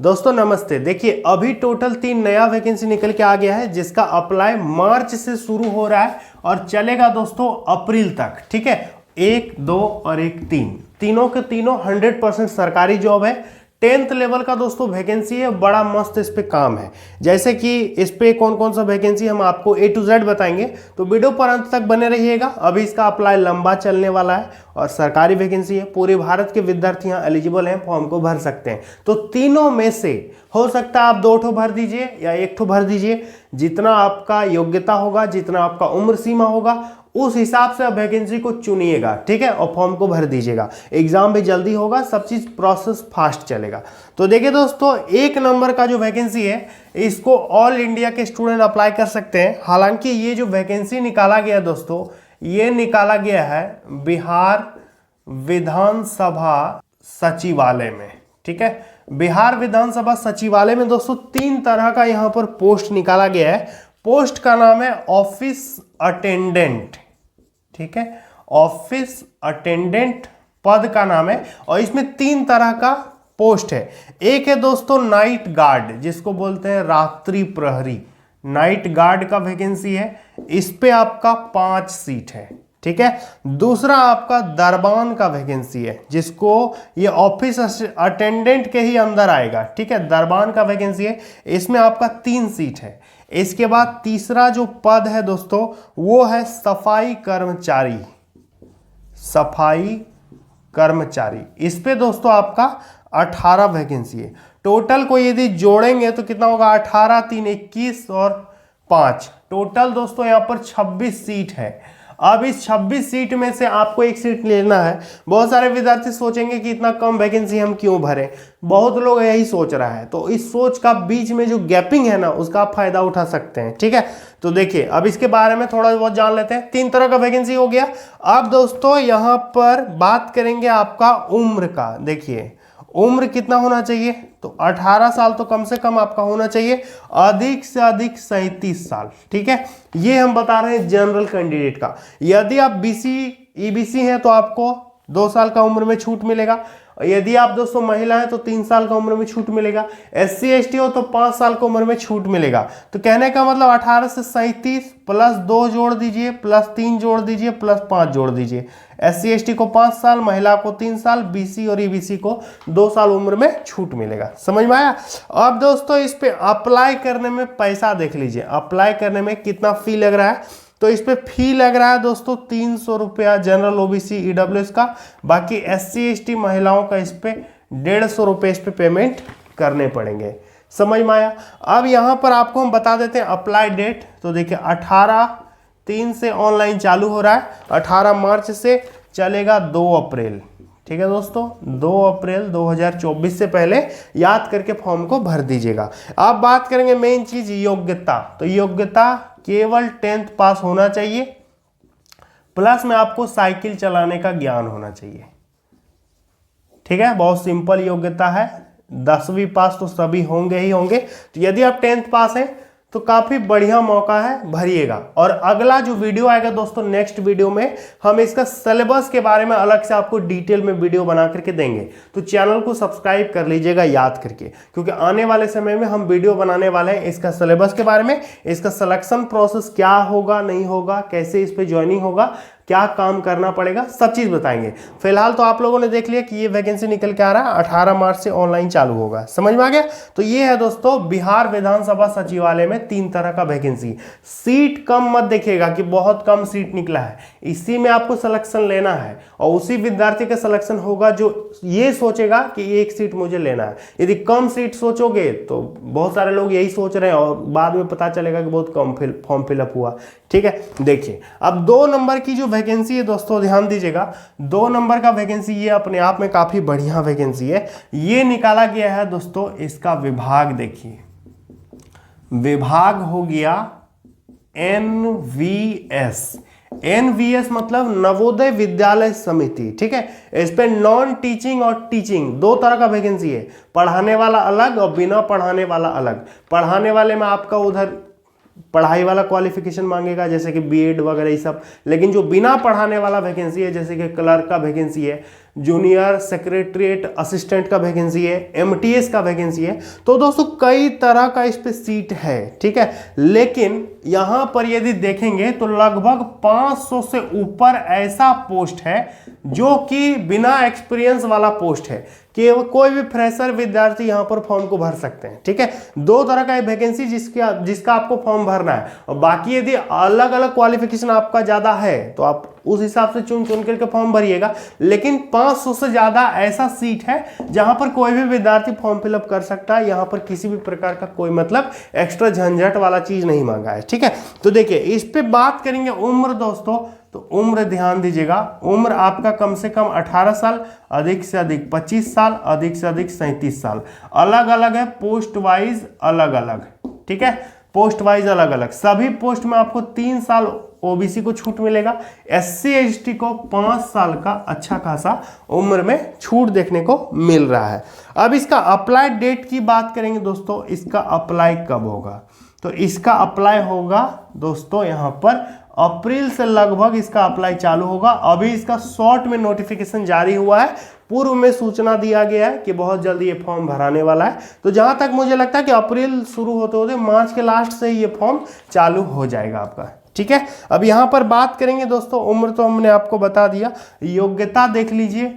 दोस्तों नमस्ते। देखिए अभी टोटल 3 नया वैकेंसी निकल के आ गया है जिसका अप्लाई मार्च से शुरू हो रहा है और चलेगा दोस्तों अप्रैल तक। ठीक है, 1, 2 और 1, 3 तीनों के तीनों 100% सरकारी जॉब है। 10th लेवल का दोस्तों वैकेंसी है, बड़ा मस्त इस पे काम है। जैसे कि इस पे कौन कौन सा वैकेंसी हम आपको A to Z बताएंगे, तो वीडियो पर अंत तक बने रहिएगा। अभी इसका अप्लाई लंबा चलने वाला है और सरकारी वैकेंसी है। पूरे भारत के विद्यार्थी यहाँ एलिजिबल हैं, फॉर्म को भर सकते हैं। तो तीनों में से हो सकता है आप 2 ठो भर दीजिए या 1 ठो भर दीजिए, जितना आपका योग्यता होगा, जितना आपका उम्र सीमा होगा उस हिसाब से आप वैकेंसी को चुनिएगा। ठीक है, और फॉर्म को भर दीजिएगा। एग्जाम भी जल्दी होगा, सब चीज प्रोसेस फास्ट चलेगा। तो देखिए दोस्तों, 1 नंबर का जो वैकेंसी है इसको ऑल इंडिया के स्टूडेंट अप्लाई कर सकते हैं। हालांकि ये जो वैकेंसी निकाला गया दोस्तों, ये निकाला गया है बिहार विधानसभा सचिवालय में। ठीक है, बिहार विधानसभा सचिवालय में दोस्तों 3 तरह का यहाँ पर पोस्ट निकाला गया है। पोस्ट का नाम है ऑफिस अटेंडेंट। ठीक है, ऑफिस अटेंडेंट पद का नाम है और इसमें 3 तरह का पोस्ट है। एक है दोस्तों नाइट गार्ड, जिसको बोलते हैं रात्रि प्रहरी। नाइट गार्ड का वैकेंसी है, इस पे आपका 5 सीट है। ठीक है, दूसरा आपका दरबान का वैकेंसी है, जिसको ये ऑफिस अटेंडेंट के ही अंदर आएगा। ठीक है, दरबान का वैकेंसी है, इसमें आपका 3 सीट है। इसके बाद तीसरा जो पद है दोस्तों वो है सफाई कर्मचारी। सफाई कर्मचारी, इस पे दोस्तों आपका 18 वैकेंसी है। टोटल को यदि जोड़ेंगे तो कितना होगा, 18, 3, 21 और 5, टोटल दोस्तों यहाँ पर 26 सीट है। अब इस 26 सीट में से आपको 1 सीट लेना है। बहुत सारे विद्यार्थी सोचेंगे कि इतना कम वैकेंसी हम क्यों भरें, बहुत लोग यही सोच रहा है। तो इस सोच का बीच में जो गैपिंग है ना, उसका आप फायदा उठा सकते हैं। ठीक है, तो देखिए अब इसके बारे में थोड़ा बहुत जान लेते हैं। 3 तरह का वैकेंसी हो गया। अब दोस्तों यहाँ पर बात करेंगे आपका उम्र का। देखिए उम्र कितना होना चाहिए, तो 18 साल तो कम से कम आपका होना चाहिए, अधिक से अधिक 37 साल। ठीक है, ये हम बता रहे हैं जनरल कैंडिडेट का। यदि आप BC EBC हैं तो आपको 2 साल का उम्र में छूट मिलेगा। यदि आप दोस्तों महिला हैं तो 3 साल का उम्र में छूट मिलेगा। SC ST हो तो 5 साल की उम्र में छूट मिलेगा। तो कहने का मतलब 18 से 37 प्लस 2 जोड़ दीजिए, प्लस 3 जोड़ दीजिए, प्लस 5 जोड़ दीजिए। SC ST को 5 साल, महिला को 3 साल, BC और EBC को 2 साल उम्र में छूट मिलेगा। समझ में आया। अब दोस्तों इस पे अप्लाई करने में पैसा देख लीजिए, अप्लाई करने में कितना फी लग रहा है। तो इस पे फी लग रहा है दोस्तों 300 रुपया जनरल OBC EWS का। बाकी SC ST महिलाओं का इस पे 150 रुपये इस पे पेमेंट करने पड़ेंगे। समझ में आया। अब यहाँ पर आपको हम बता देते हैं अप्लाई डेट। तो देखिए 18/3 से ऑनलाइन चालू हो रहा है, 18 मार्च से चलेगा 2 अप्रैल। ठीक है दोस्तों, 2 अप्रैल 2024 से पहले याद करके फॉर्म को भर दीजिएगा। अब बात करेंगे मेन चीज योग्यता। तो योग्यता केवल 10th पास होना चाहिए, प्लस में आपको साइकिल चलाने का ज्ञान होना चाहिए। ठीक है, बहुत सिंपल योग्यता है। 10वीं पास तो सभी होंगे ही होंगे। तो यदि आप 10th पास हैं तो काफी बढ़िया मौका है, भरिएगा। और अगला जो वीडियो आएगा दोस्तों, नेक्स्ट वीडियो में हम इसका सिलेबस के बारे में अलग से आपको डिटेल में वीडियो बना करके देंगे। तो चैनल को सब्सक्राइब कर लीजिएगा याद करके, क्योंकि आने वाले समय में हम वीडियो बनाने वाले हैं इसका सिलेबस के बारे में, इसका सिलेक्शन प्रोसेस क्या होगा, नहीं होगा, कैसे इस पे ज्वाइनिंग होगा, क्या काम करना पड़ेगा, सब चीज बताएंगे। फिलहाल तो आप लोगों ने देख लिया कि ये वैकेंसी निकल के आ रहा है, 18 मार्च से ऑनलाइन चालू होगा। समझ में आ गया। तो ये है दोस्तों बिहार विधानसभा सचिवालय में 3 तरह का वैकेंसी। सीट कम मत देखिएगा कि बहुत कम सीट निकला है, इसी में आपको सिलेक्शन लेना है और उसी विद्यार्थी का सिलेक्शन होगा जो ये सोचेगा कि 1 सीट मुझे लेना है। यदि कम सीट सोचोगे तो बहुत सारे लोग यही सोच रहे हैं और बाद में पता चलेगा कि बहुत कम फॉर्म फिलअप हुआ। ठीक है, देखिए अब 2 नंबर की जो वैकेंसी है दोस्तों, ध्यान दीजिएगा। 2 नंबर का वैकेंसी ये अपने आप में काफी बढ़िया वैकेंसी है। ये निकाला गया है दोस्तों, इसका विभाग देखिए, विभाग हो गया NVS। NVS मतलब नवोदय विद्यालय समिति। ठीक है, इस पे नॉन टीचिंग और टीचिंग 2 तरह का वैकेंसी है। पढ़ाने वाला अलग और बिना पढ़ाने वाला अलग। पढ़ाने वाले में आपका उधर पढ़ाई वाला क्वालिफिकेशन मांगेगा, जैसे कि B.Ed वगैरह ये सब। लेकिन जो बिना पढ़ाने वाला वैकेंसी है, जैसे कि क्लर्क का वैकेंसी है, जूनियर सेक्रेटरीट असिस्टेंट का वैकेंसी है, एमटीएस का वैकेंसी है। तो दोस्तों कई तरह का इस पे सीट है, ठीक है। लेकिन यहां पर यदि देखेंगे तो लगभग 500 से ऊपर ऐसा पोस्ट है जो कि बिना एक्सपीरियंस वाला पोस्ट है कि कोई भी फ्रेशर विद्यार्थी यहां पर फॉर्म को भर सकते हैं, ठीक है। 2 तरह का वैकेंसी जिसका आपको फॉर्म भरना है, और बाकी यदि अलग अलग क्वालिफिकेशन आपका ज्यादा है तो आप उस हिसाब से चुन चुन करके फॉर्म भरिएगा। लेकिन 500 से ज्यादा ऐसा सीट है जहां पर कोई भी विद्यार्थी फॉर्म फिलअप कर सकता है। यहां पर किसी भी प्रकार का कोई मतलब एक्स्ट्रा झंझट वाला चीज नहीं मांगा है, ठीक है। तो देखिए इस पे बात करेंगे उम्र दोस्तों, तो उम्र ध्यान दीजिएगा, उम्र आपका कम से कम 18 साल, अधिक से अधिक 25 साल, अधिक से अधिक 37 साल। अलग अलग है, पोस्ट वाइज अलग अलग, ठीक है, पोस्ट वाइज अलग अलग। सभी पोस्ट में आपको 3 साल ओबीसी को छूट मिलेगा, एससी एसटी को 5 साल का अच्छा खासा उम्र में छूट देखने को मिल रहा है। अब इसका अप्लाई डेट की बात करेंगे दोस्तों, इसका अप्लाई कब होगा, तो इसका अप्लाई होगा दोस्तों यहाँ पर अप्रैल से लगभग इसका अप्लाई चालू होगा। अभी इसका शॉर्ट में नोटिफिकेशन जारी हुआ है, पूर्व में सूचना दिया गया है कि बहुत जल्दी ये फॉर्म भराने वाला है। तो जहां तक मुझे लगता है कि अप्रैल शुरू होते होते मार्च के लास्ट से ये फॉर्म चालू हो जाएगा आपका, ठीक है। अब यहां पर बात करेंगे दोस्तों, उम्र तो हमने आपको बता दिया, योग्यता देख लीजिए।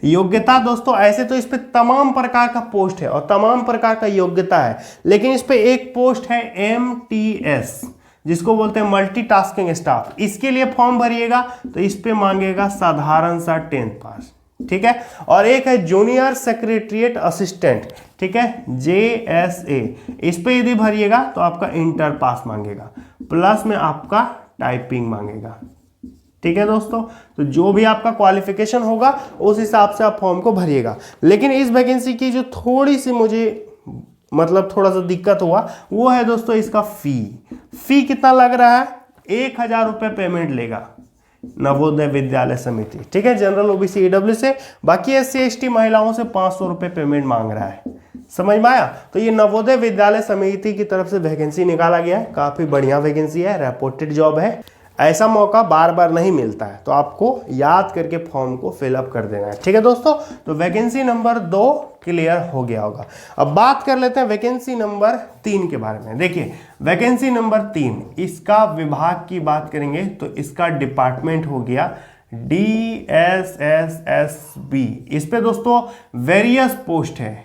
योग्यता दोस्तों ऐसे तो इस पे तमाम प्रकार का पोस्ट है और तमाम प्रकार का योग्यता है, लेकिन इस पे एक पोस्ट है एमटीएस जिसको बोलते हैं मल्टीटास्किंग स्टाफ। इसके लिए फॉर्म भरिएगा तो इस पे मांगेगा साधारण सा 10th पास, ठीक है। और एक है जूनियर सेक्रेटरीट असिस्टेंट, ठीक है, JSA। इस पे यदि भरिएगा तो आपका इंटर पास मांगेगा, प्लस में आपका टाइपिंग मांगेगा, ठीक है दोस्तों। तो जो भी आपका क्वालिफिकेशन होगा उस हिसाब से आप फॉर्म को भरिएगा। लेकिन इस वैकेंसी की जो थोड़ी सी मुझे मतलब थोड़ा सा दिक्कत हुआ वो है दोस्तों इसका फी कितना लग रहा है, 1000 रुपये पेमेंट लेगा नवोदय विद्यालय समिति, ठीक है, जनरल ओबीसी ईडब्ल्यू से। बाकी एससी एसटी महिलाओं से 500 रुपये पेमेंट मांग रहा है, समझ में आया। तो ये नवोदय विद्यालय समिति की तरफ से वैकेंसी निकाला गया है, काफी बढ़िया वैकेंसी है, रेपुटेड जॉब है। ऐसा मौका बार बार नहीं मिलता है, तो आपको याद करके फॉर्म को फिलअप कर देना है, ठीक है दोस्तों। तो वैकेंसी नंबर 2 क्लियर हो गया होगा। अब बात कर लेते हैं वैकेंसी नंबर 3 के बारे में। देखिए वैकेंसी नंबर 3, इसका विभाग की बात करेंगे तो इसका डिपार्टमेंट हो गया DSSSB। इस पे दोस्तों वेरियस पोस्ट है,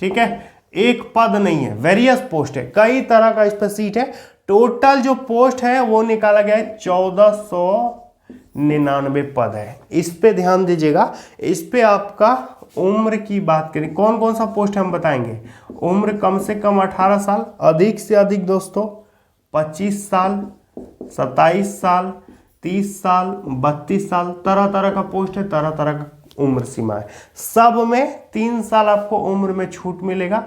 ठीक है, एक पद नहीं है, वेरियस पोस्ट है, कई तरह का इस पर सीट है। टोटल जो पोस्ट है वो निकाला गया है 1499 पद है। इस पे ध्यान दीजिएगा। इस पे आपका उम्र की बात करें, कौन कौन सा पोस्ट हम बताएंगे। उम्र कम से कम 18 साल, अधिक से अधिक दोस्तों 25 साल, 27 साल, 30 साल, 32 साल, तरह तरह का पोस्ट है, तरह तरह का उम्र सीमा है। सब में 3 साल आपको उम्र में छूट मिलेगा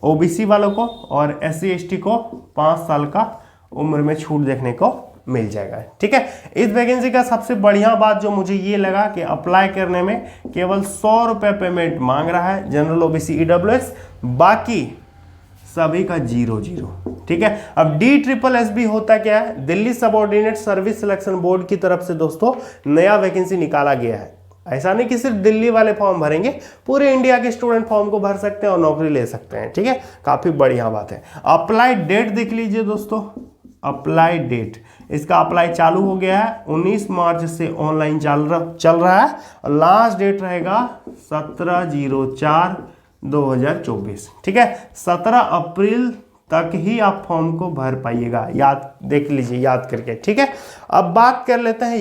ओबीसी वालों को, और एससी एसटी को 5 साल का उम्र में छूट देखने को मिल जाएगा, ठीक है। इस वैकेंसी का सबसे बढ़िया बात जो मुझे ये लगा कि अप्लाई करने में केवल 100 रुपये पेमेंट मांग रहा है जनरल ओबीसी ईडब्ल्यूएस, बाकी सभी का 0-0, ठीक है। अब DSSSB होता क्या है, Delhi subordinate service selection board की तरफ से दोस्तों नया वैकेंसी निकाला गया है। ऐसा नहीं कि सिर्फ दिल्ली वाले फॉर्म भरेंगे, पूरे इंडिया के स्टूडेंट फॉर्म को भर सकते हैं और नौकरी ले सकते हैं, ठीक है, काफी बढ़िया बात है। अप्लाई डेट देख लीजिए दोस्तों, अप्लाई डेट, इसका अप्लाई चालू हो गया है, 19 मार्च से ऑनलाइन चल रहा है और लास्ट डेट रहेगा 17/04/2024, ठीक है। 17 अप्रैल तक ही आप फॉर्म को भर पाइएगा, याद देख लीजिए याद करके, ठीक है। अब बात कर लेते हैं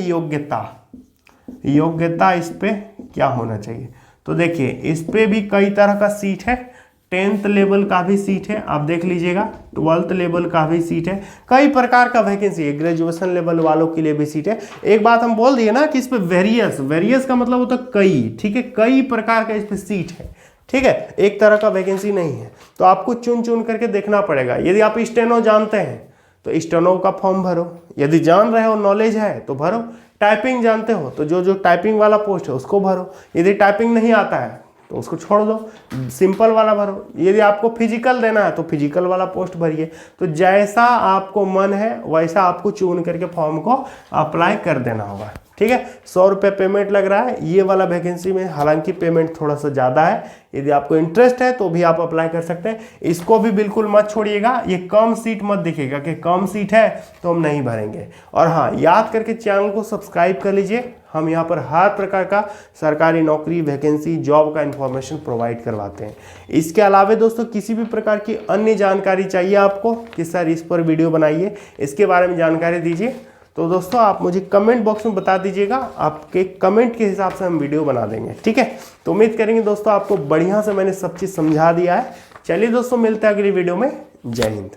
योग्यता इस पे क्या होना चाहिए। तो देखिए इस पे भी कई तरह का सीट है, 10th लेवल का भी सीट है, आप देख लीजिएगा, 12th लेवल का भी सीट है, कई प्रकार का वैकेंसी है, ग्रेजुएशन लेवल वालों के लिए भी सीट है। एक बात हम बोल दिए ना कि इस पे वेरियस का मतलब होता है कई, ठीक है, कई प्रकार का इस पे सीट है, ठीक है, एक तरह का वैकेंसी नहीं है। तो आपको चुन चुन करके देखना पड़ेगा। यदि आप स्टेनो जानते हैं तो स्टेनो का फॉर्म भरो, यदि जान रहे हो नॉलेज है तो भरो। टाइपिंग जानते हो तो जो टाइपिंग वाला पोस्ट है उसको भरो, यदि टाइपिंग नहीं आता है तो उसको छोड़ दो, सिंपल वाला भरो। यदि आपको फिजिकल देना है तो फिजिकल वाला पोस्ट भरिए। तो जैसा आपको मन है वैसा आपको चुन करके फॉर्म को अप्लाई कर देना होगा, ठीक है। ठीक है। 100 रुपये पेमेंट लग रहा है ये वाला वैकेंसी में, हालांकि पेमेंट थोड़ा सा ज़्यादा है। यदि आपको इंटरेस्ट है तो भी आप अप्लाई कर सकते हैं। इसको भी बिल्कुल मत छोड़िएगा, ये कम सीट मत दिखेगा कि कम सीट है तो हम नहीं भरेंगे। और हाँ, याद करके चैनल को सब्सक्राइब कर लीजिए। हम यहाँ पर हर प्रकार का सरकारी नौकरी, वैकेंसी, जॉब का इन्फॉर्मेशन प्रोवाइड करवाते हैं। इसके अलावा दोस्तों किसी भी प्रकार की अन्य जानकारी चाहिए आपको कि सर इस पर वीडियो बनाइए, इसके बारे में जानकारी दीजिए, तो दोस्तों आप मुझे कमेंट बॉक्स में बता दीजिएगा। आपके कमेंट के हिसाब से हम वीडियो बना देंगे, ठीक है। तो उम्मीद करेंगे दोस्तों आपको बढ़िया से मैंने सब चीज़ समझा दिया है। चलिए दोस्तों, मिलते हैं अगली वीडियो में। जय हिंद।